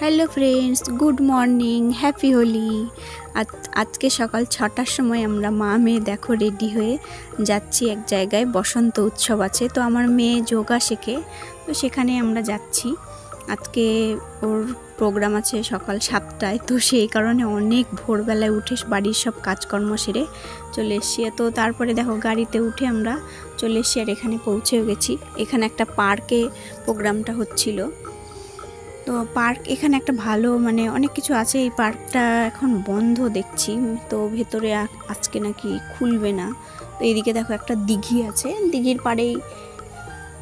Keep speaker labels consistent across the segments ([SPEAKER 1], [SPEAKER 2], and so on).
[SPEAKER 1] Hello friends, good morning, happy Holi. আজকে সকাল 6টার সময় আমরা মা মেয়ে দেখো রেডি হয়ে যাচ্ছি এক জায়গায়। বসন্ত উৎসব আছে, তো আমার মেয়ে যোগা শেখে, তো সেখানে আমরা যাচ্ছি। আজকে ওর প্রোগ্রাম আছে সকাল 7টায়, তো সেই কারণে অনেক ভোরবেলায় উঠে বাড়ির সব কাজকর্ম সেরে চলে এসছি। তো তারপরে দেখো গাড়িতে উঠে আমরা চলে এসছি আর এখানে পৌঁছেও গেছি। এখানে একটা পার্কে প্রোগ্রামটা হচ্ছিল। তো পার্ক এখানে একটা ভালো অনেক কিছু আছে। এই পার্কটা এখন বন্ধ দেখছি, তো ভেতরে আজকে নাকি খুলবে না। তো এইদিকে দেখো একটা দিঘি আছে, দিঘির পাড়েই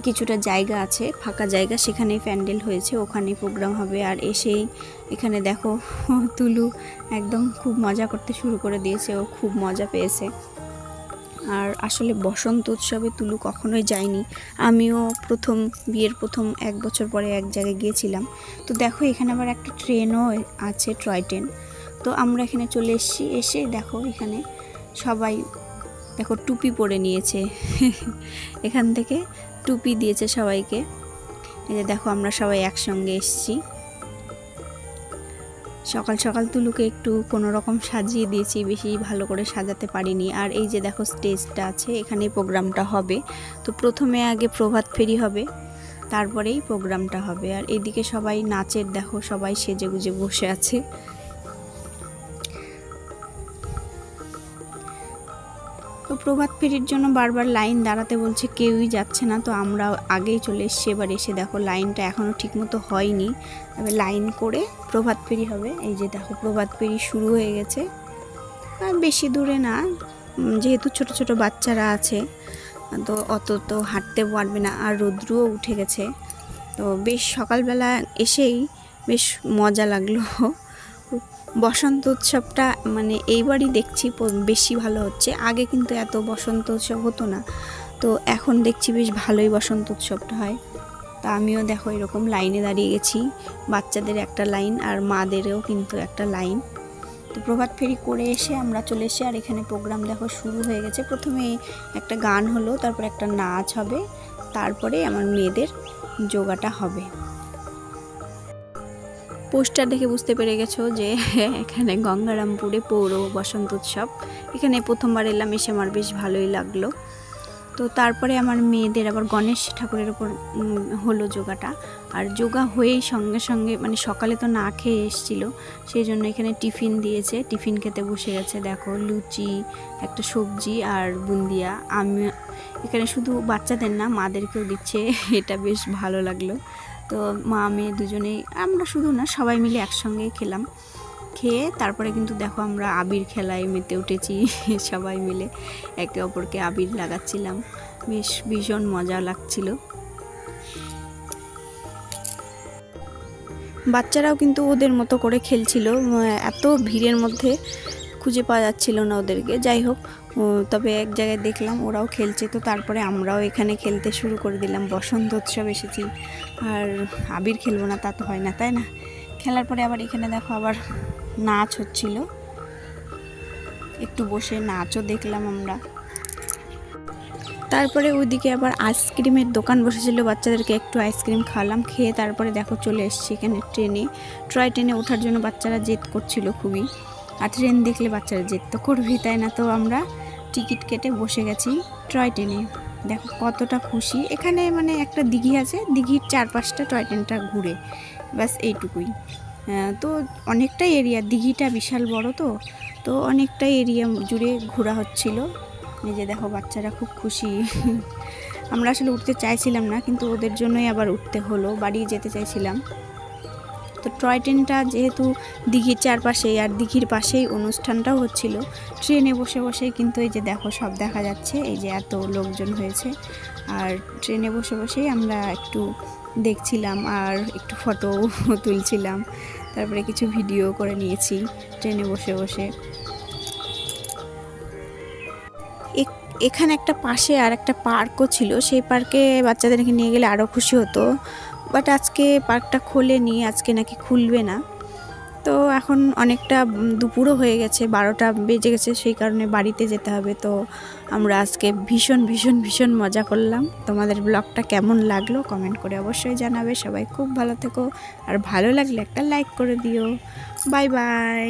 [SPEAKER 1] কিছুটা জায়গা আছে, ফাঁকা জায়গা, সেখানে প্যান্ডেল হয়েছে, ওখানে প্রোগ্রাম হবে। আর এসেই এখানে দেখো তুলু একদম খুব মজা করতে শুরু করে দিয়েছে, ও খুব মজা পেয়েছে। আর আসলে বসন্ত উৎসবে তুলু কখনোই যায়নি। আমিও বিয়ের প্রথম 1 বছর পরে এক জায়গায় গিয়েছিলাম। তো দেখো এখানে আবার একটা ট্রেনও আছে, টয় ট্রেন। তো আমরা এখানে চলে এসেছি। এসে দেখো এখানে সবাই দেখো টুপি পরে নিয়েছে এখান থেকে টুপি দিয়েছে সবাইকে। এই যে দেখো আমরা সবাই একসঙ্গে এসেছি। সকাল সকাল তুলুকে একটু কোনো রকম সাজিয়ে দিয়েছি, বেশি ভালো করে সাজাতে পারিনি। আর এই যে দেখো স্টেজটা আছে, এখানে প্রোগ্রামটা হবে। তো প্রথমে আগে প্রভাত ফেরি হবে, তারপরেই প্রোগ্রামটা হবে। আর এদিকে সবাই নাচের দেখো, সবাই সেজে গুজে বসে আছে। তো প্রভাত ফেরির জন্য বারবার লাইন দাঁড়াতে বলছে, কেউই যাচ্ছে না। তো আমরা আগেই চলে এসেছি। এবার এসে দেখো লাইনটা এখনও ঠিকমতো হয়নি, তবে লাইন করে প্রভাত ফেরি হবে। এই যে দেখো প্রভাত ফেরি শুরু হয়ে গেছে। আর বেশি দূরে না, যেহেতু ছোট ছোট বাচ্চারা আছে, তো অত তো হাঁটতে পারবে না। আর রৌদ্রও উঠে গেছে, তো বেশ সকালবেলা এসেই বেশ মজা লাগলো। বসন্ত উৎসবটা এইবারই দেখছি বেশি ভালো হচ্ছে। আগে কিন্তু এত বসন্ত উৎসব হতো না, তো এখন দেখছি বেশ ভালোই বসন্ত উৎসবটা হয়। তা আমিও দেখো এরকম লাইনে দাঁড়িয়ে গেছি, বাচ্চাদের একটা লাইন আর মাদেরও কিন্তু একটা লাইন। তো প্রভাত ফেরি করে এসে আমরা চলে এসে আর এখানে প্রোগ্রাম দেখো শুরু হয়ে গেছে। প্রথমে একটা গান হলো, তারপর একটা নাচ হবে, তারপরে আমার মেয়েদের যোগাটা হবে। পোস্টার দেখে বুঝতে পেরে গেছো যে এখানে গঙ্গারামপুরে পৌর বসন্ত উৎসব। এখানে প্রথমবার এলাম, এসে আমার বেশ ভালোই লাগলো। তো তারপরে আমার মেয়েদের আবার গণেশ ঠাকুরের ওপর হলো যোগাটা। আর যোগা হয়েই সঙ্গে সঙ্গে সকালে তো না খেয়ে এসেছিল, সেই জন্য এখানে টিফিন দিয়েছে, টিফিন খেতে বসে গেছে। দেখো লুচি, একটা সবজি আর বুন্দিয়া। আমি এখানে শুধু বাচ্চাদের না, মাদেরকেও দিচ্ছে, এটা বেশ ভালো লাগলো। তো মা মেয়ে দুজনেই, আমরা শুধু না, সবাই মিলে একসঙ্গেই খেলাম। খেয়ে তারপরে কিন্তু দেখো আমরা আবির খেলায় মেতে উঠেছি সবাই মিলে একে অপরকে আবির লাগাচ্ছিলাম, বেশ ভীষণ মজা লাগছিল। বাচ্চারাও কিন্তু ওদের মতো করে খেলছিল, এত ভিড়ের মধ্যে খুঁজে পাওয়া যাচ্ছিল না ওদেরকে। যাই হোক, তবে এক জায়গায় দেখলাম ওরাও খেলছে, তো তারপরে আমরাও এখানে খেলতে শুরু করে দিলাম। বসন্ত উৎসব এসেছি, আর আবির খেলবো না তা তো হয় না, তাই না? খেলার পরে আবার এখানে দেখো আবার নাচ হচ্ছিল, একটু বসে নাচও দেখলাম আমরা। তারপরে ওইদিকে আবার আইসক্রিমের দোকান বসেছিল, বাচ্চাদেরকে একটু আইসক্রিম খাওয়ালাম। খেয়ে তারপরে দেখো চলে এসেছি এখানে ট্রেনে। টয় ট্রেনে ওঠার জন্য বাচ্চারা জেদ করছিল খুবই, আর ট্রেন দেখলে বাচ্চারা জেদ তো করবেই, তাই না? তো আমরা টিকিট কেটে বসে গেছি টয় ট্রেনে। দেখো কতটা খুশি। এখানে একটা দিঘি আছে, দিঘির চারপাশটা টয় ট্রেনটা ঘুরে, ব্যাস এইটুকুই। তো অনেকটাই এরিয়া, দিঘিটা বিশাল বড়, তো অনেকটাই এরিয়া জুড়ে ঘোরা হচ্ছিল। নিজে দেখো বাচ্চারা খুব খুশি। আমরা আসলে উঠতে চাইছিলাম না, কিন্তু ওদের জন্যই আবার উঠতে হলো, বাড়ি যেতে চাইছিলাম। তো টয় ট্রেনটা যেহেতু দিঘির চারপাশেই, আর দিঘির পাশেই অনুষ্ঠানটাও হচ্ছিল, ট্রেনে বসে বসেই কিন্তু এই যে দেখো সব দেখা যাচ্ছে, এই যে এত লোকজন হয়েছে। আর ট্রেনে বসে বসেই আমরা একটু দেখছিলাম আর একটু ফটো তুলছিলাম, তারপরে কিছু ভিডিও করে নিয়েছি ট্রেনে বসে বসে। এখানে একটা পাশে আর একটা পার্কও ছিল, সেই পার্কে বাচ্চাদেরকে নিয়ে গেলে আরও খুশি হতো, বাট আজকে পার্কটা খোলেনি, আজকে নাকি খুলবে না। তো এখন অনেকটা দুপুরও হয়ে গেছে, 12টা বেজে গেছে, সেই কারণে বাড়িতে যেতে হবে। তো আমরা আজকে ভীষণ ভীষণ ভীষণ মজা করলাম। তোমাদের ব্লগটা কেমন লাগলো কমেন্ট করে অবশ্যই জানাবে। সবাই খুব ভালো থেকো, আর ভালো লাগলে একটা লাইক করে দিও। Bye bye.